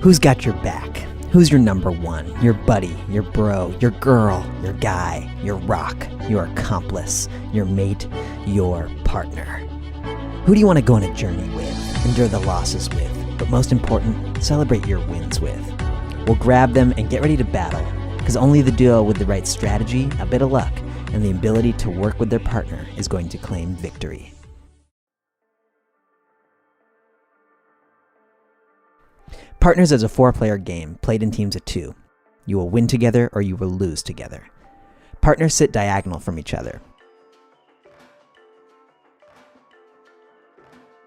Who's got your back? Who's your number one? Your buddy, your bro, your girl, your guy, your rock, your accomplice, your mate, your partner. Who do you want to go on a journey with, endure the losses with, but most important, celebrate your wins with? We'll grab them and get ready to battle, because only the duo with the right strategy, a bit of luck, and the ability to work with their partner is going to claim victory. Partners is a 4-player game played in teams of 2. You will win together or you will lose together. Partners sit diagonal from each other.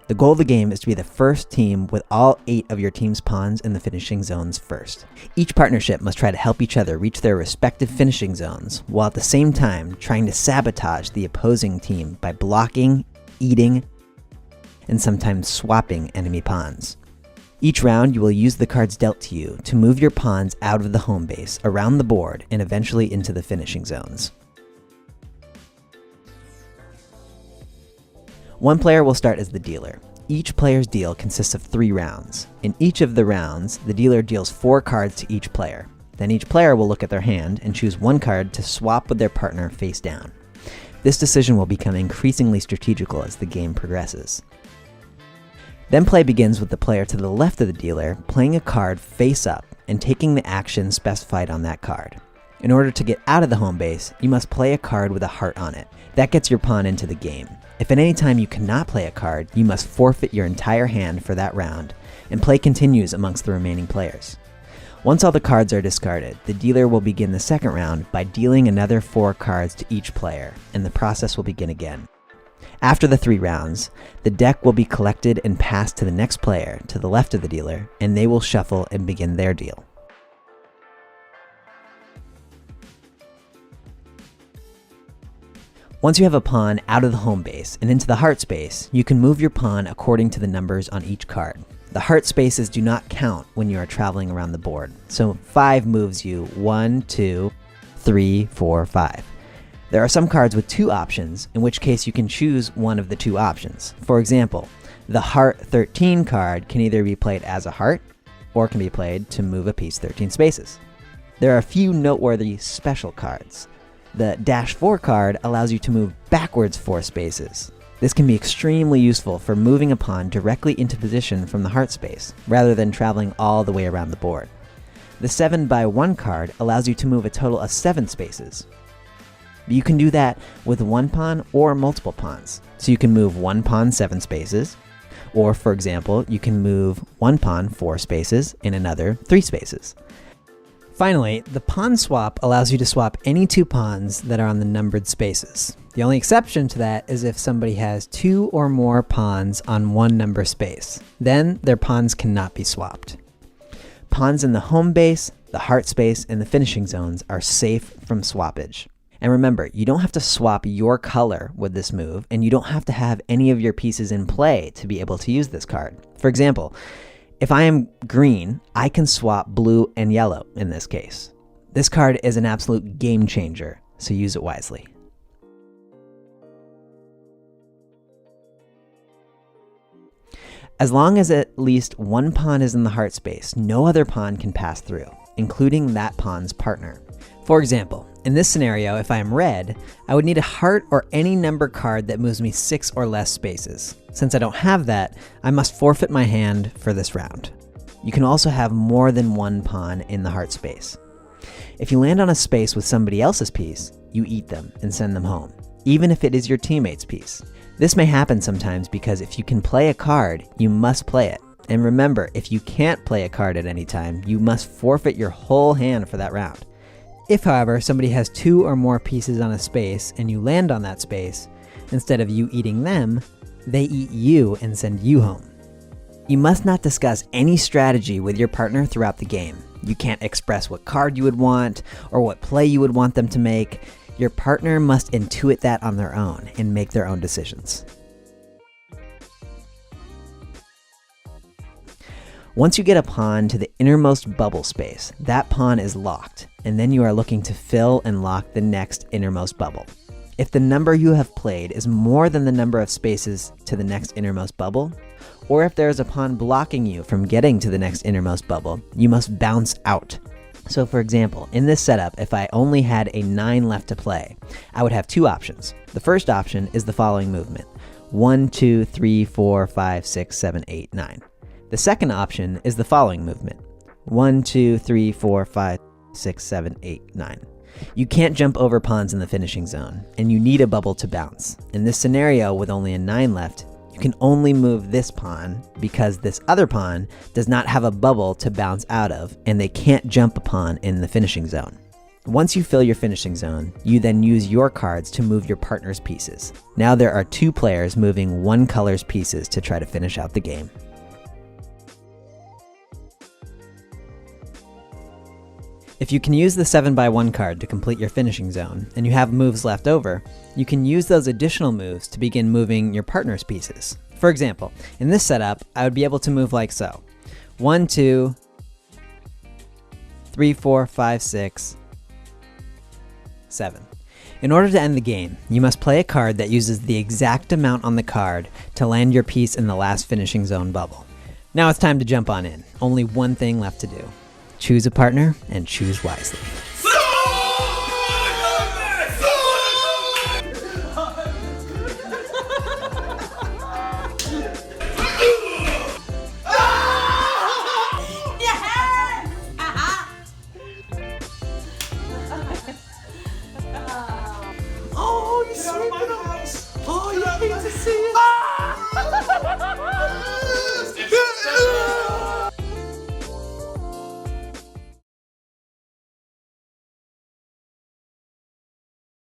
The goal of the game is to be the first team with all 8 of your team's pawns in the finishing zones first. Each partnership must try to help each other reach their respective finishing zones, while at the same time trying to sabotage the opposing team by blocking, eating, and sometimes swapping enemy pawns. Each round, you will use the cards dealt to you to move your pawns out of the home base, around the board, and eventually into the finishing zones. One player will start as the dealer. Each player's deal consists of 3 rounds. In each of the rounds, the dealer deals 4 cards to each player. Then each player will look at their hand and choose 1 card to swap with their partner face down. This decision will become increasingly strategical as the game progresses. Then play begins with the player to the left of the dealer playing a card face up and taking the action specified on that card. In order to get out of the home base, you must play a card with a heart on it. That gets your pawn into the game. If at any time you cannot play a card, you must forfeit your entire hand for that round, and play continues amongst the remaining players. Once all the cards are discarded, the dealer will begin the second round by dealing another 4 cards to each player, and the process will begin again. After the 3 rounds, the deck will be collected and passed to the next player to the left of the dealer, and they will shuffle and begin their deal. Once you have a pawn out of the home base and into the heart space, you can move your pawn according to the numbers on each card. The heart spaces do not count when you are traveling around the board, so 5 moves you 1, 2, 3, 4, 5. There are some cards with 2 options, in which case you can choose one of the 2 options. For example, the Heart 13 card can either be played as a heart, or can be played to move a piece 13 spaces. There are a few noteworthy special cards. The -4 card allows you to move backwards 4 spaces. This can be extremely useful for moving a pawn directly into position from the heart space, rather than traveling all the way around the board. The 7x1 card allows you to move a total of 7 spaces. You can do that with 1 pawn or multiple pawns. So you can move 1 pawn 7 spaces, or for example, you can move 1 pawn 4 spaces and another 3 spaces. Finally, the pawn swap allows you to swap any 2 pawns that are on the numbered spaces. The only exception to that is if somebody has 2 or more pawns on 1 number space. Then their pawns cannot be swapped. Pawns in the home base, the heart space, and the finishing zones are safe from swappage. And remember, you don't have to swap your color with this move, and you don't have to have any of your pieces in play to be able to use this card. For example, if I am green, I can swap blue and yellow in this case. This card is an absolute game changer, so use it wisely. As long as at least 1 pawn is in the heart space, no other pawn can pass through, including that pawn's partner. For example, in this scenario, if I am red, I would need a heart or any number card that moves me 6 or less spaces. Since I don't have that, I must forfeit my hand for this round. You can also have more than 1 pawn in the heart space. If you land on a space with somebody else's piece, you eat them and send them home, even if it is your teammate's piece. This may happen sometimes because if you can play a card, you must play it. And remember, if you can't play a card at any time, you must forfeit your whole hand for that round. If, however, somebody has 2 or more pieces on a space and you land on that space, instead of you eating them, they eat you and send you home. You must not discuss any strategy with your partner throughout the game. You can't express what card you would want or what play you would want them to make. Your partner must intuit that on their own and make their own decisions. Once you get a pawn to the innermost bubble space, that pawn is locked, and then you are looking to fill and lock the next innermost bubble. If the number you have played is more than the number of spaces to the next innermost bubble, or if there is a pawn blocking you from getting to the next innermost bubble, you must bounce out. So for example, in this setup, if I only had a 9 left to play, I would have 2 options. The first option is the following movement: 1, 2, 3, 4, 5, 6, 7, 8, 9. The second option is the following movement: 1, 2, 3, 4, 5, 6, 7, 8, 9. You can't jump over pawns in the finishing zone, and you need a bubble to bounce. In this scenario, with only a 9 left, you can only move this pawn because this other pawn does not have a bubble to bounce out of, and they can't jump a pawn in the finishing zone. Once you fill your finishing zone, you then use your cards to move your partner's pieces. Now there are 2 players moving one color's pieces to try to finish out the game. If you can use the 7x1 card to complete your finishing zone, and you have moves left over, you can use those additional moves to begin moving your partner's pieces. For example, in this setup, I would be able to move like so: 1, 2, 3, 4, 5, 6, 7. In order to end the game, you must play a card that uses the exact amount on the card to land your piece in the last finishing zone bubble. Now it's time to jump on in. Only one thing left to do. Choose a partner and choose wisely. Oh, you sweep it